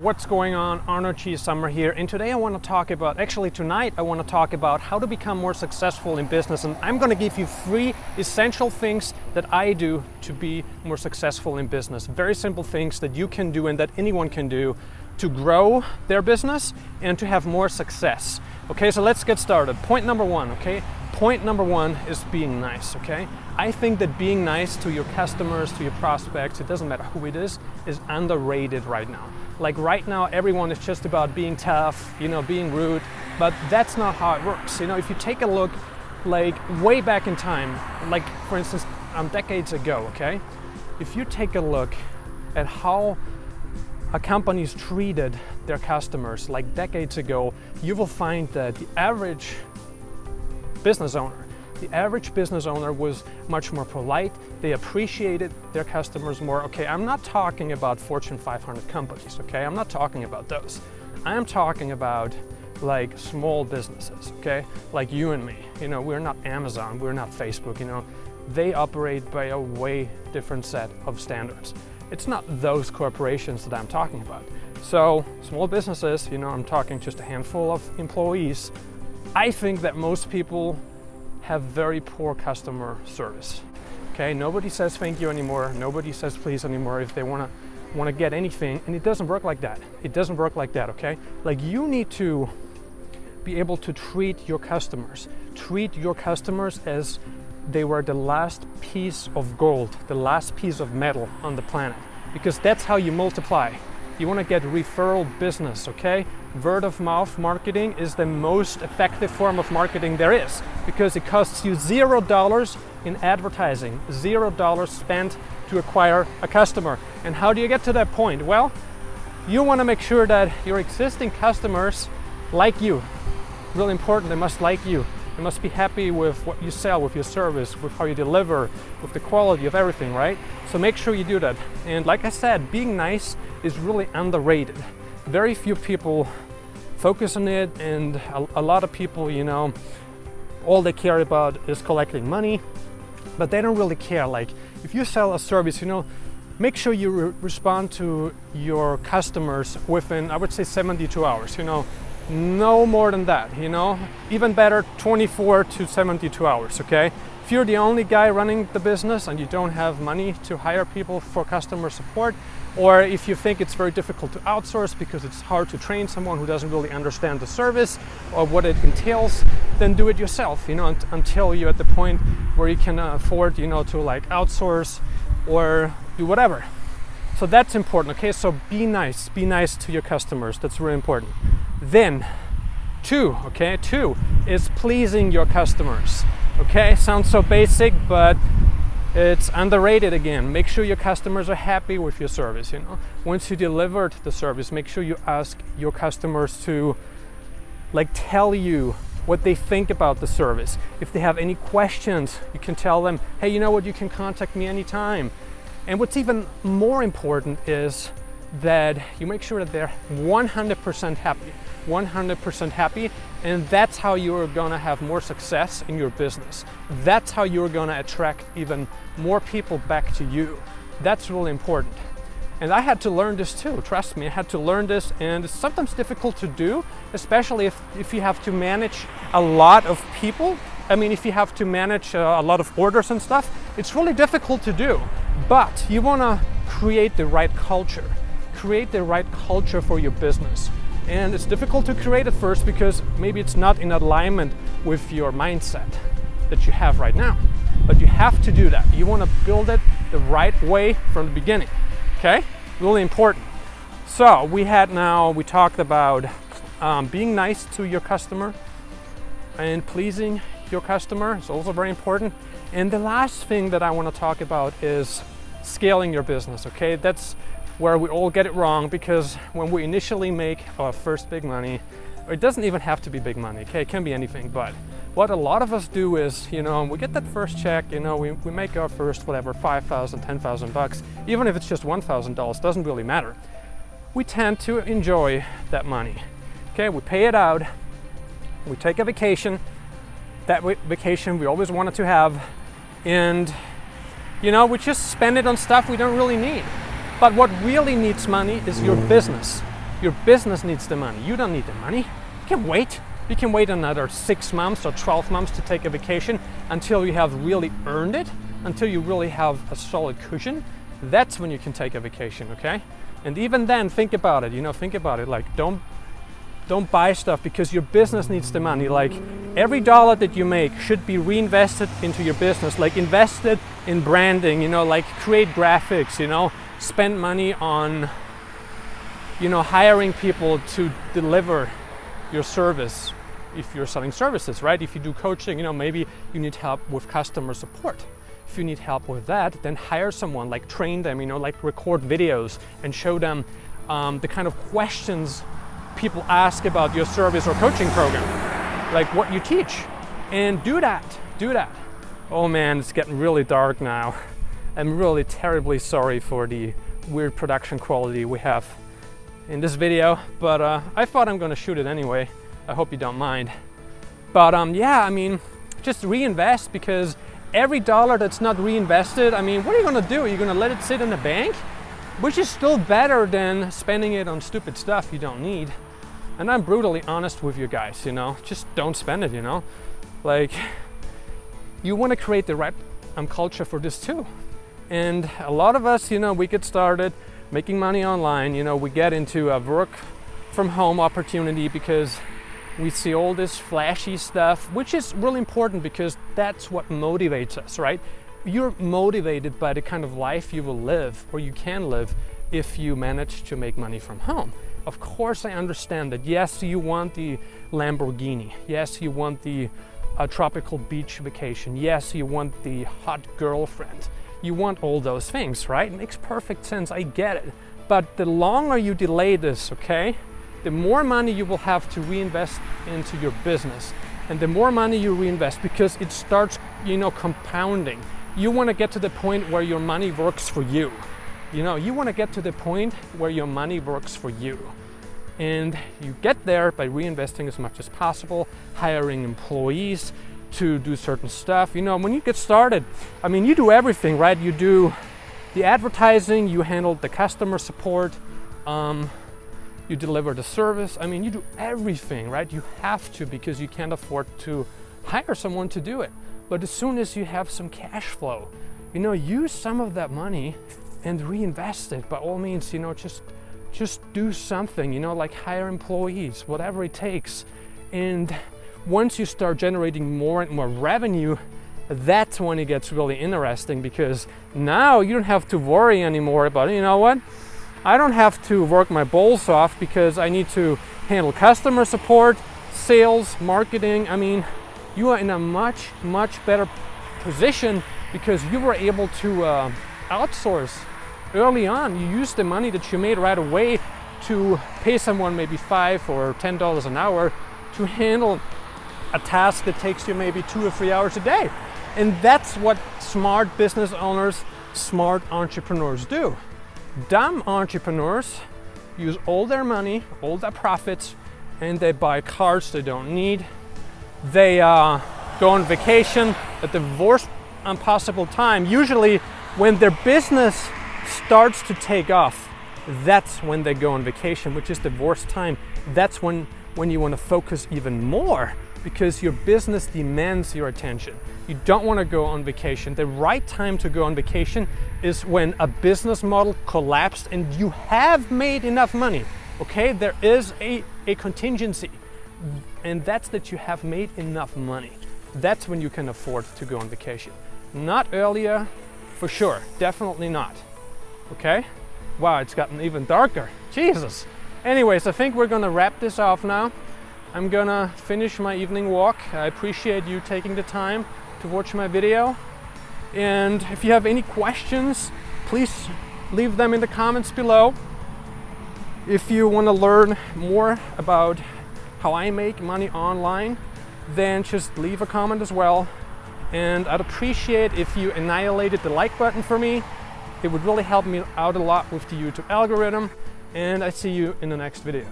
What's going on? Arno G. Summer here, and today I want to talk about, tonight I want to talk about how to become more successful in business, and I'm going to give you 3 essential things that I do to be more successful in business. Very simple things that you can do and that anyone can do to grow their business and to have more success. Okay, so let's get started. Point number 1, okay? Point number 1 is being nice, okay? I think that being nice to your customers, to your prospects, it doesn't matter who it is underrated right now. Like right now, everyone is just about being tough, being rude, but that's not how it works. If you take a look like way back in time, like for instance, decades ago, okay? If you take a look at how companies treated their customers like decades ago, you will find that the average business owner was much more polite. They appreciated their customers more. Okay, I'm not talking about Fortune 500 companies, okay? I'm not talking about those. I'm talking about like small businesses, okay? Like you and me. We're not Amazon, we're not Facebook, They operate by a way different set of standards. It's not those corporations that I'm talking about. So small businesses, I'm talking just a handful of employees. I think that most people have very poor customer service. Okay, nobody says thank you anymore. Nobody says please anymore if they want to get anything, and it doesn't work like that. It doesn't work like that. Okay, like you need to be able to treat your customers as they were the last piece of gold, the last piece of metal on the planet, because that's how you multiply. You want to get referral business, okay? Word of mouth marketing is the most effective form of marketing there is, because it costs you $0 in advertising, $0 spent to acquire a customer. And how do you get to that point? Well, you want to make sure that your existing customers like you. Really important, they must like you. They must be happy with what you sell, with your service, with how you deliver, with the quality of everything, right? So make sure you do that. And like I said, being nice is really underrated. Very few people focus on it, and a lot of people, all they care about is collecting money, but they don't really care. Like if you sell a service, make sure you respond to your customers within, I would say, 72 hours, no more than that, even better, 24 to 72 hours, okay? If you're the only guy running the business and you don't have money to hire people for customer support, or if you think it's very difficult to outsource because it's hard to train someone who doesn't really understand the service or what it entails, then do it yourself, until you're at the point where you can afford, to like outsource or do whatever. So that's important, okay? So be nice to your customers. That's really important. Then 2 is pleasing your customers. Okay, sounds so basic, but it's underrated again. Make sure your customers are happy with your service, Once you delivered the service, make sure you ask your customers to tell you what they think about the service. If they have any questions, you can tell them, hey, you can contact me anytime. And what's even more important is that you make sure that they're 100% happy, and that's how you're gonna have more success in your business. That's how you're gonna attract even more people back to you. That's really important. And I had to learn this too, trust me, I had to learn this, and it's sometimes difficult to do, especially if you have to manage a lot of people. If you have to manage a lot of orders and stuff, it's really difficult to do. But you wanna create the right culture. Create the right culture for your business. And it's difficult to create at first because maybe it's not in alignment with your mindset that you have right now. But you have to do that. You want to build it the right way from the beginning. Okay? Really important. So we talked about being nice to your customer and pleasing your customer. It's also very important. And the last thing that I want to talk about is scaling your business. Okay? That's where we all get it wrong, because when we initially make our first big money, or it doesn't even have to be big money, okay, it can be anything, but what a lot of us do is, we get that first check, we make our first, whatever, $5,000, $10,000, even if it's just $1,000, doesn't really matter. We tend to enjoy that money, okay, we pay it out, we take a vacation, that vacation we always wanted to have, and, we just spend it on stuff we don't really need. But what really needs money is your business. Your business needs the money. You don't need the money. You can wait. You can wait another 6 months or 12 months to take a vacation until you have really earned it, until you really have a solid cushion. That's when you can take a vacation, okay? And even then, think about it, think about it, like don't buy stuff because your business needs the money. Like every dollar that you make should be reinvested into your business, like invested in branding, like create graphics, spend money on, hiring people to deliver your service. If you're selling services, right? If you do coaching, maybe you need help with customer support. If you need help with that, then hire someone, like train them, like record videos and show them the kind of questions people ask about your service or coaching program, like what you teach, and do that. Oh man, it's getting really dark now. I'm really terribly sorry for the weird production quality we have in this video, but I thought I'm gonna shoot it anyway. I hope you don't mind. But just reinvest, because every dollar that's not reinvested, what are you gonna do? You're gonna let it sit in the bank? Which is still better than spending it on stupid stuff you don't need. And I'm brutally honest with you guys, just don't spend it, Like, you wanna create the right culture for this too. And a lot of us, we get started making money online, we get into a work from home opportunity because we see all this flashy stuff, which is really important because that's what motivates us, right? You're motivated by the kind of life you will live, or you can live, if you manage to make money from home. Of course, I understand that. Yes, you want the Lamborghini. Yes, you want the tropical beach vacation. Yes, you want the hot girlfriend. You want all those things, right? It makes perfect sense. I get it. But the longer you delay this, okay, the more money you will have to reinvest into your business, and the more money you reinvest, because it starts, compounding. You want to get to the point where your money works for you. You want to get to the point where your money works for you. And you get there by reinvesting as much as possible, hiring employees to do certain stuff. When you get started, you do everything, right? You do the advertising, you handle the customer support, you deliver the service. You do everything, right? You have to, because you can't afford to hire someone to do it. But as soon as you have some cash flow, use some of that money and reinvest it. By all means, just do something, like hire employees, whatever it takes. And once you start generating more and more revenue, that's when it gets really interesting, because now you don't have to worry anymore about, what? I don't have to work my balls off because I need to handle customer support, sales, marketing. You are in a much, much better position because you were able to outsource early on. You used the money that you made right away to pay someone maybe $5 or $10 an hour to handle a task that takes you maybe 2 or 3 hours a day. And that's what smart business owners, smart entrepreneurs do. Dumb entrepreneurs use all their money, all their profits, and they buy cars they don't need. They go on vacation at the worst possible time. Usually when their business starts to take off, that's when they go on vacation, which is the worst time. That's when you want to focus even more, because your business demands your attention. You don't want to go on vacation. The right time to go on vacation is when a business model collapsed and you have made enough money. Okay, there is a contingency, and that's that you have made enough money. That's when you can afford to go on vacation. Not earlier, for sure, definitely not. Okay? Wow, it's gotten even darker. Jesus. Anyways, I think we're gonna wrap this off now. I'm gonna finish my evening walk. I appreciate you taking the time to watch my video. And if you have any questions, please leave them in the comments below. If you want to learn more about how I make money online, then just leave a comment as well. And I'd appreciate if you annihilated the like button for me. It would really help me out a lot with the YouTube algorithm. And I see you in the next video.